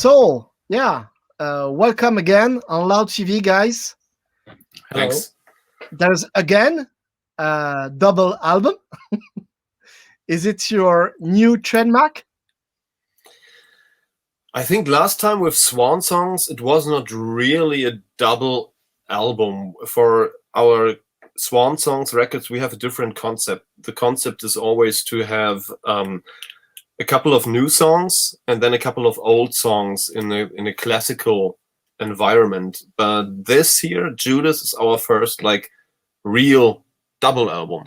So, yeah, welcome again on Loud TV, guys. Hello. Thanks. There's again a double album. Is it your new trademark? I think last time with Swan Songs, it was not really a double album. For our Swan Songs records, we have a different concept. The concept is always to have a couple of new songs and then a couple of old songs in a classical environment. But this year, Judas is our first real double album.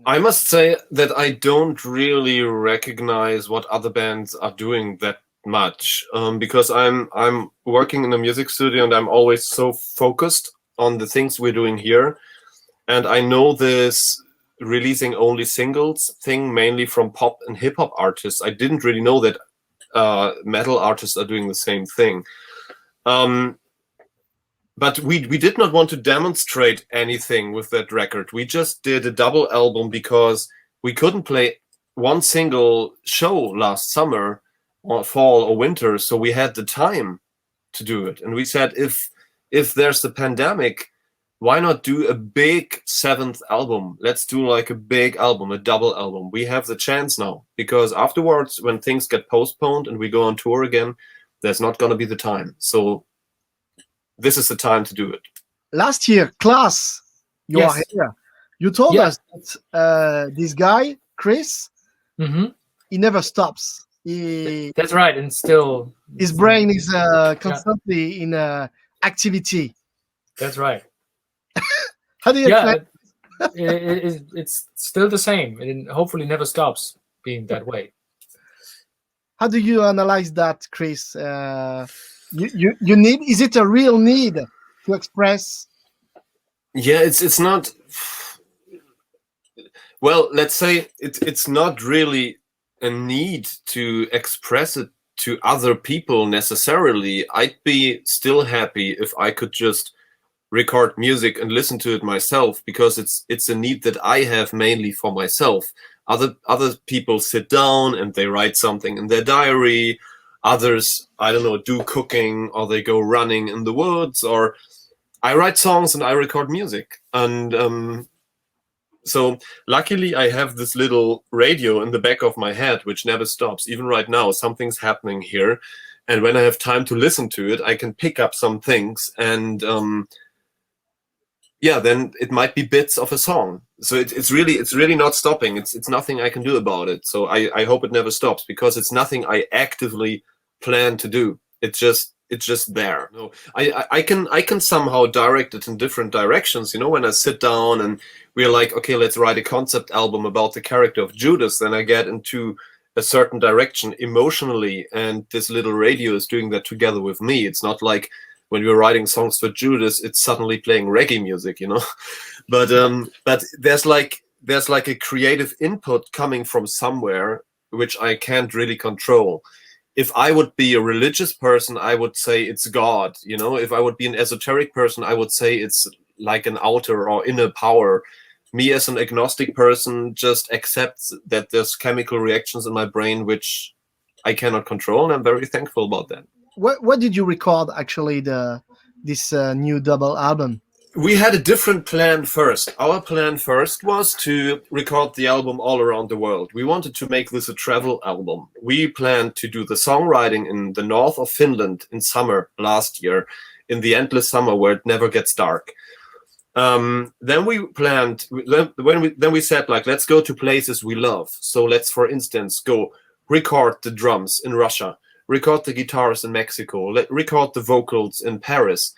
I must say that I don't really recognize what other bands are doing that much because I'm working in a music studio and I'm always so focused on the things we're doing here. And I know this releasing only singles thing mainly from pop and hip hop artists. I didn't really know that metal artists are doing the same thing. But we did not want to demonstrate anything with that record. We just did a double album because we couldn't play one single show last summer or fall or winter, so we had the time to do it. And we said, if there's the pandemic, why not do a big seventh album? Let's do a big album, a double album. We have the chance now, because afterwards, when things get postponed and we go on tour again, there's not going to be the time. So this is the time to do it. Last year, Klass, you are here. You told us that this guy, Chris, he never stops. That's right, and still his brain is constantly in activity. That's right. How do you explain? It's still the same. It hopefully never stops being that way. How do you analyze that, Chris? You need, is it a real need to express? Yeah, it's not. Well, let's say it's not really a need to express it to other people necessarily. I'd be still happy if I could just record music and listen to it myself, because it's a need that I have mainly for myself. Other people sit down and they write something in their diary. Others, I don't know, do cooking, or they go running in the woods, or I write songs and I record music. And so luckily I have this little radio in the back of my head, which never stops. Even right now, something's happening here. And when I have time to listen to it, I can pick up some things, and then it might be bits of a song. So it's really not stopping. It's nothing I can do about it. So I hope it never stops, because it's nothing I actively plan to do. It's just there. No, I can somehow direct it in different directions. When I sit down and we're like, okay, let's write a concept album about the character of Judas, then I get into a certain direction emotionally, and this little radio is doing that together with me. It's not like when we're writing songs for Judas, it's suddenly playing reggae music, But there's a creative input coming from somewhere which I can't really control. If I would be a religious person, I would say it's God. If I would be an esoteric person, I would say it's like an outer or inner power. Me as an agnostic person just accepts that there's chemical reactions in my brain which I cannot control, and I'm very thankful about that. What did you record actually this new double album? We had a different plan first. Our plan first was to record the album all around the world. We wanted to make this a travel album. We planned to do the songwriting in the north of Finland in summer last year, in the endless summer where it never gets dark. Then we planned, then we said, let's go to places we love. So let's, for instance, go record the drums in Russia, record the guitars in Mexico, record the vocals in Paris.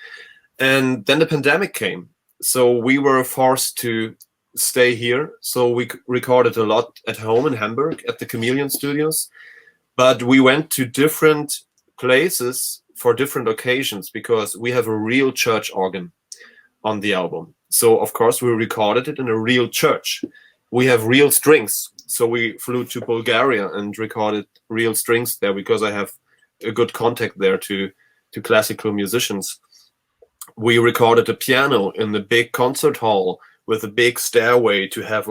And then the pandemic came. So we were forced to stay here. So we recorded a lot at home in Hamburg at the Chameleon Studios. But we went to different places for different occasions, because we have a real church organ on the album. So of course we recorded it in a real church. We have real strings. So we flew to Bulgaria and recorded real strings there, because I have a good contact there to classical musicians. We recorded a piano in the big concert hall with a big stairway to have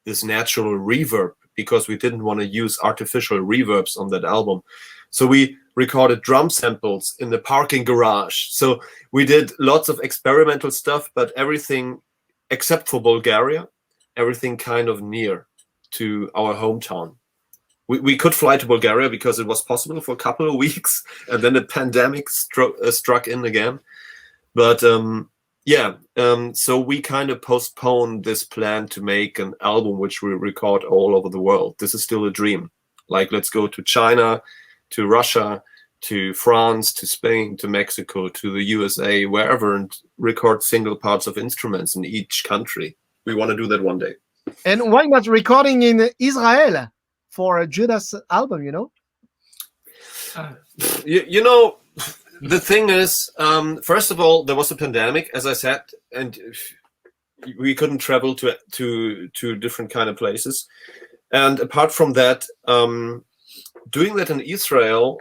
this natural reverb, because we didn't want to use artificial reverbs on that album. So we recorded drum samples in the parking garage. So we did lots of experimental stuff, but everything except for Bulgaria, everything kind of near to our hometown. We could fly to Bulgaria because it was possible for a couple of weeks, and then the pandemic struck in again. But so we kind of postponed this plan to make an album which we record all over the world. This is still a dream. Like, let's go to China, to Russia, to France, to Spain, to Mexico, to the USA, wherever, and record single parts of instruments in each country. We want to do that one day. And why not recording in Israel for a Judas album, you know? You know, the thing is, first of all, there was a pandemic, as I said, and we couldn't travel to different kind of places. And apart from that, doing that in Israel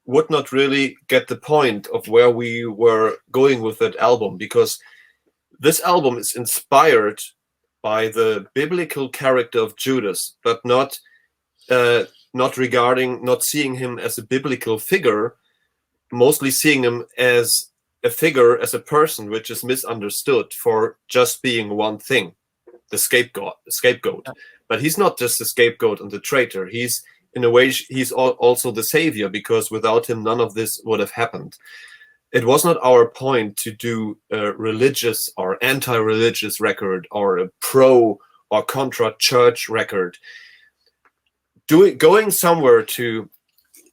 would not really get the point of where we were going with that album, because this album is inspired by the biblical character of Judas, but not seeing him as a biblical figure, mostly seeing him as a figure, as a person which is misunderstood for just being one thing, the scapegoat. But he's not just the scapegoat and the traitor. He's, in a way, he's also the savior, because without him, none of this would have happened. It was not our point to do a religious or anti-religious record or a pro or contra church record. Going somewhere to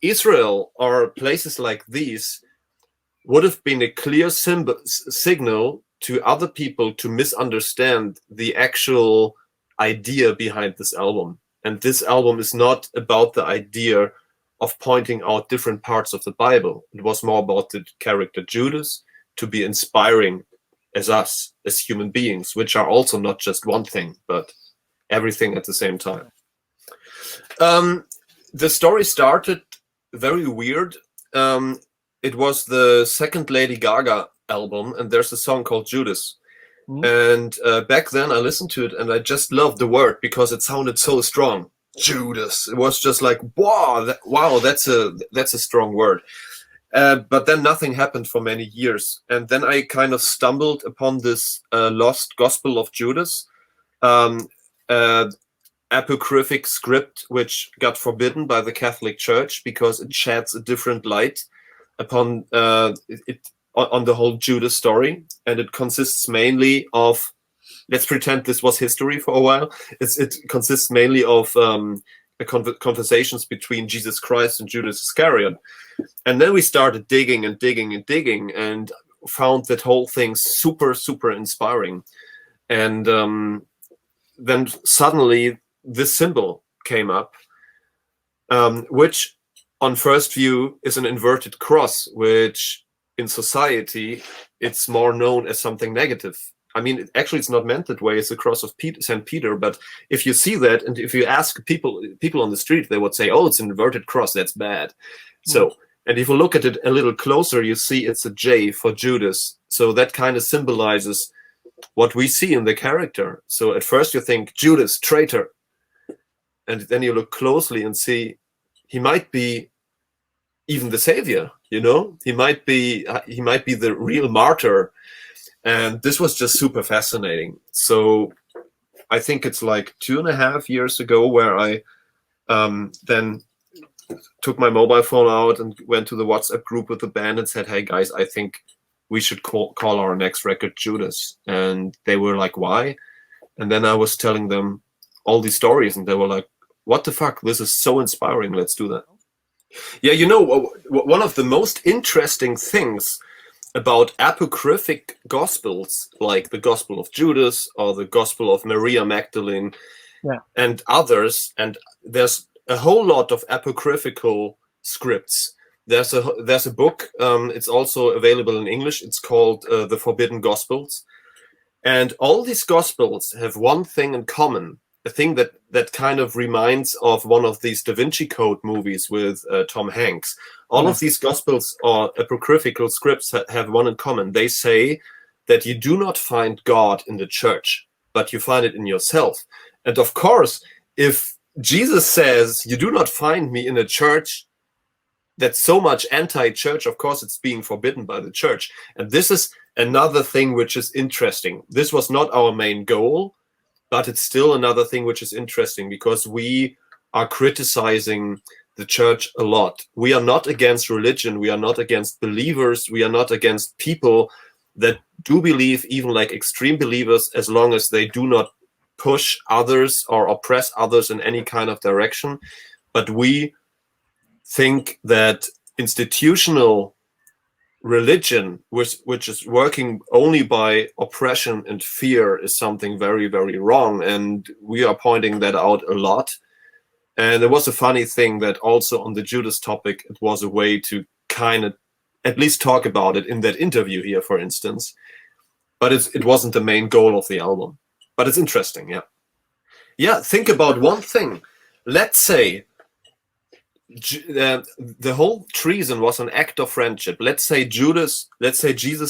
Israel or places like these would have been a clear signal to other people to misunderstand the actual idea behind this album. And this album is not about the idea of pointing out different parts of the Bible. It was more about the character Judas to be inspiring as us, as human beings, which are also not just one thing, but everything at the same time. The story started very weird. It was the second Lady Gaga album, and there's a song called Judas. And back then I listened to it and I just loved the word because it sounded so strong. Judas. It was just like, wow, that's a strong word. But then nothing happened for many years. And then I kind of stumbled upon this lost Gospel of Judas, apocryphic script, which got forbidden by the Catholic Church because it sheds a different light upon on the whole Judas story. And it consists mainly of, let's pretend this was history for a while. It consists mainly of conversations between Jesus Christ and Judas Iscariot. And then we started digging and digging and digging and found that whole thing super, super inspiring. And then suddenly this symbol came up, which on first view is an inverted cross, which in society, it's more known as something negative. I mean, actually, it's not meant that way. It's the cross of St. Peter. But if you see that, and if you ask people on the street, they would say, oh, it's an inverted cross. That's bad. So, and if you look at it a little closer, you see it's a J for Judas. So that kind of symbolizes what we see in the character. So at first you think, Judas, traitor. And then you look closely and see he might be even the savior, you know? He might be the real martyr. And this was just super fascinating. So I think it's like 2.5 years ago where I then took my mobile phone out and went to the WhatsApp group with the band and said, hey guys, I think we should call our next record Judas. And they were like, why? And then I was telling them all these stories and they were like, what the fuck? This is so inspiring. Let's do that. Yeah, you know, one of the most interesting things about apocryphic gospels, like the Gospel of Judas or the Gospel of Maria Magdalene and others, and there's a whole lot of apocryphal scripts. There's a book, it's also available in English, it's called The Forbidden Gospels. And all these gospels have one thing in common, a thing that kind of reminds of one of these Da Vinci Code movies with Tom Hanks. All of these gospels or apocryphal scripts have one in common. They say that you do not find God in the church, but you find it in yourself. And of course, if Jesus says, you do not find me in a church, that's so much anti-church. Of course, it's being forbidden by the church. And this is another thing which is interesting. This was not our main goal, but it's still another thing which is interesting, because we are criticizing the church a lot. We are not against religion. We are not against believers. We are not against people that do believe, even like extreme believers, as long as they do not push others or oppress others in any kind of direction. But we think that institutional religion, which is working only by oppression and fear, is something very, very wrong. And we are pointing that out a lot. And there was a funny thing that also on the Judas topic, it was a way to kind of at least talk about it in that interview here, for instance. But it wasn't the main goal of the album. But it's interesting, yeah. Yeah, think about one thing. Let's say the whole treason was an act of friendship. Let's say Jesus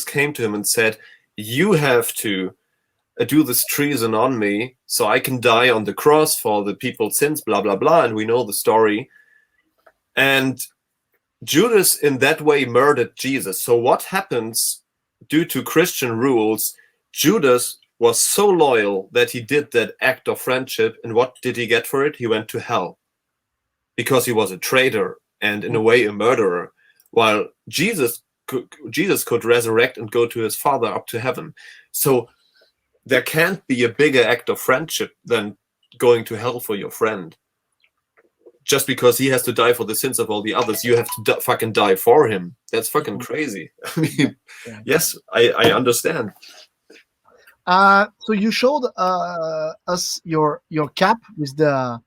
came to him and said, you have to do this treason on me so I can die on the cross for the people's sins, blah, blah, blah. And we know the story. And Judas in that way murdered Jesus. So what happens due to Christian rules? Judas was so loyal that he did that act of friendship. And what did he get for it? He went to hell because he was a traitor and in a way a murderer, while Jesus could resurrect and go to his Father up to heaven. So there can't be a bigger act of friendship than going to hell for your friend. Just because he has to die for the sins of all the others, you have to fucking die for him. That's fucking crazy. I mean, yes, I understand. So you showed us your cap with the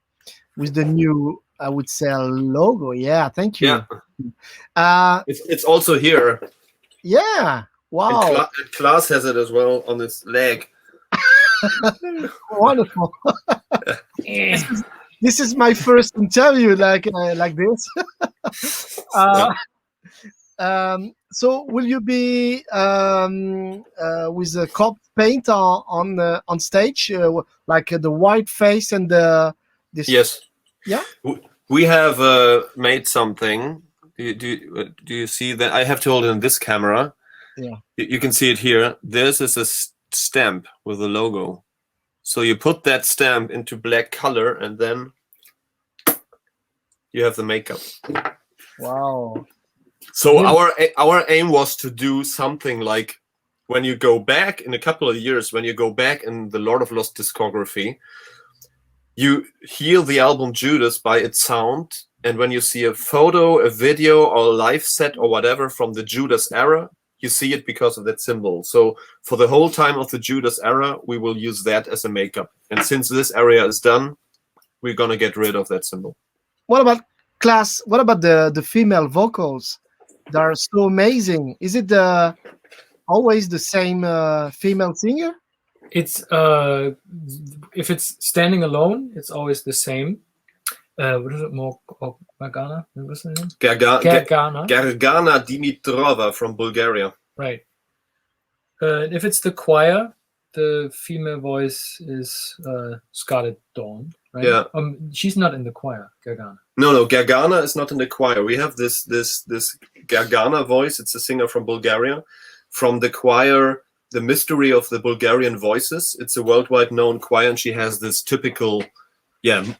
new, I would say, logo. Yeah, thank you. Yeah. It's also here. Yeah. Wow. And Klass has it as well on his leg. Wonderful. This is my first interview like this. So will you be with a corpse paint on stage, like the white face and this? Yes. Yeah. We have made something. Do you see that? I have to hold it in this camera. Yeah. You can see it here. This is a stamp with a logo. So you put that stamp into black color, and then you have the makeup. Wow. So our aim was to do something like, when you go back in a couple of years, when you go back in the Lord of Lost discography, you hear the album Judas by its sound, and when you see a photo, a video, or a live set or whatever from the Judas era, you see it because of that symbol. So for the whole time of the Judas era, we will use that as a makeup. And since this area is done, we're gonna get rid of that symbol. What about Klass? What about the female vocals? They are so amazing. Is it always the same female singer? It's if it's standing alone, it's always the same. What is it? Gargana? What's the name? Gargana Dimitrova from Bulgaria. Right. If it's the choir, the female voice is Scarlet Dawn. Right? Yeah. She's not in the choir, Gargana. No, Gargana is not in the choir. We have this Gargana voice. It's a singer from Bulgaria. From the choir, The Mystery of the Bulgarian Voices. It's a worldwide known choir, and she has this typical,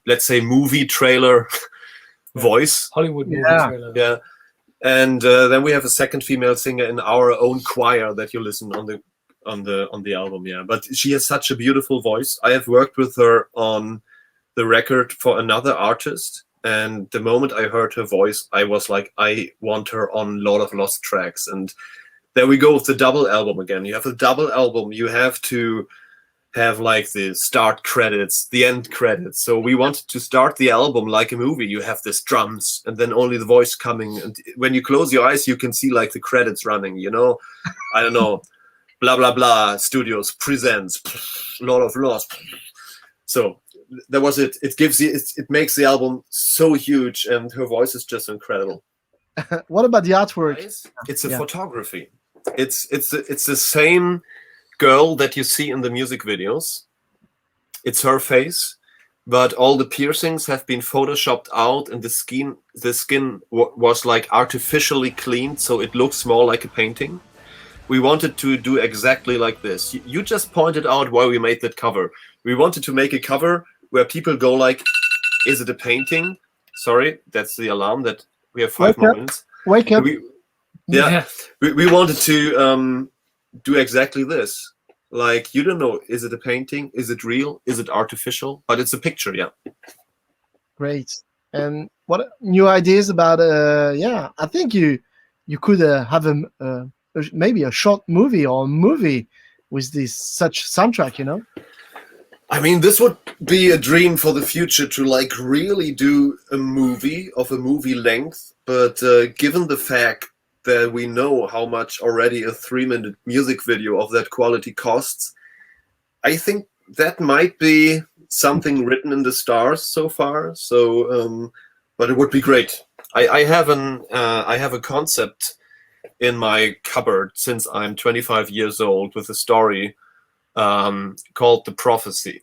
let's say movie trailer voice. Hollywood movie trailer. Yeah. And then we have a second female singer in our own choir that you listen on the album. Yeah, but she has such a beautiful voice. I have worked with her on the record for another artist, and the moment I heard her voice, I was like, I want her on Lord of Lost tracks. And there we go with the double album again. You have a double album, you have to have like the start credits, the end credits. So we wanted to start the album like a movie. You have this drums and then only the voice coming, and when you close your eyes you can see like the credits running, you know. I don't know, blah blah blah Studios presents Lord of Lost. So that was it. It gives you, it makes the album so huge, and her voice is just incredible. What about the artwork? It's a photography. It's the same girl that you see in the music videos. It's her face, but all the piercings have been photoshopped out, and the skin was like artificially cleaned, so it looks more like a painting. We wanted to do exactly like this. You just pointed out why we made that cover. We wanted to make a cover where people go like, is it a painting? Sorry, that's the alarm that we have 5 more minutes. Wake up. We wanted to do exactly this. Like, you don't know, is it a painting? Is it real? Is it artificial? But it's a picture, yeah. Great. And what new ideas about? I think you could have maybe a short movie or a movie with this such soundtrack. You know. I mean, this would be a dream for the future to like really do a movie of a movie length. But given the fact that we know how much already a 3-minute music video of that quality costs, I think that might be something written in the stars so far. So, but it would be great. I have a concept in my cupboard since I'm 25 years old with a story called The Prophecy.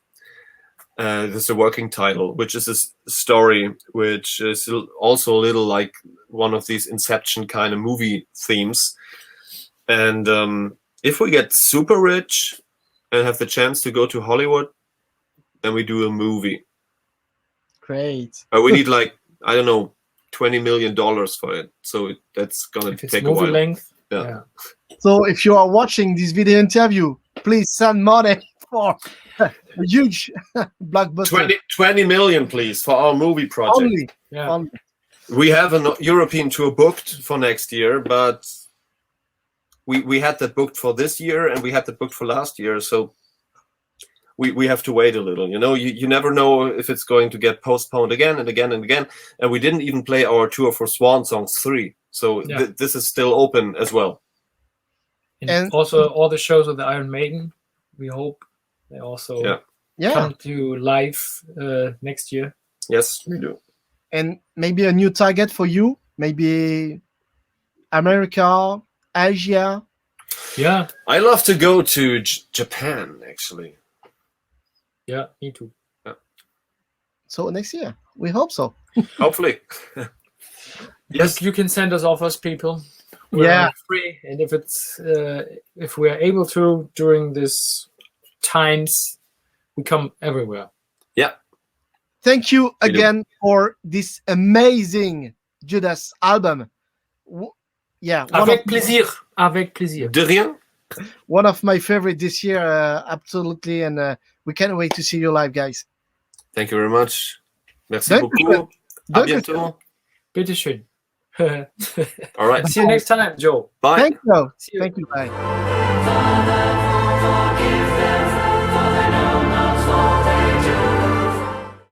This is a working title, which is a story which is also a little like one of these Inception kind of movie themes. And if we get super rich and have the chance to go to Hollywood, then we do a movie. Great. We need like, I don't know, $20 million for it. So that's going to take a while. Length. Yeah. So if you are watching this video interview, please send money for a huge blockbuster. 20 million, please, for our movie project. Only. Yeah. Only. We have a European tour booked for next year, but we had that booked for this year and we had that booked for last year. So we have to wait a little. You know, you never know if it's going to get postponed again and again and again. And we didn't even play our tour for Swan Songs 3. So this is still open as well. And also all the shows of the Iron Maiden, we hope they also come to live next year. Yes, we do. And maybe a new target for you, maybe America, Asia. Yeah. I love to go to Japan, actually. Yeah, me too. Yeah. So next year, we hope so. Hopefully. Yes, you can send us offers, people. We're free, and if it's if we are able to during this times, we come everywhere. Yeah. Thank you again for this amazing Judas album. Avec plaisir. Avec plaisir. De rien. One of my favorite this year, absolutely, and we can't wait to see you live, guys. Thank you very much. Merci beaucoup. À bientôt. Bitteschön. All right. See you next time, Joe. Bye. Thank you. See you. Thank you. Bye.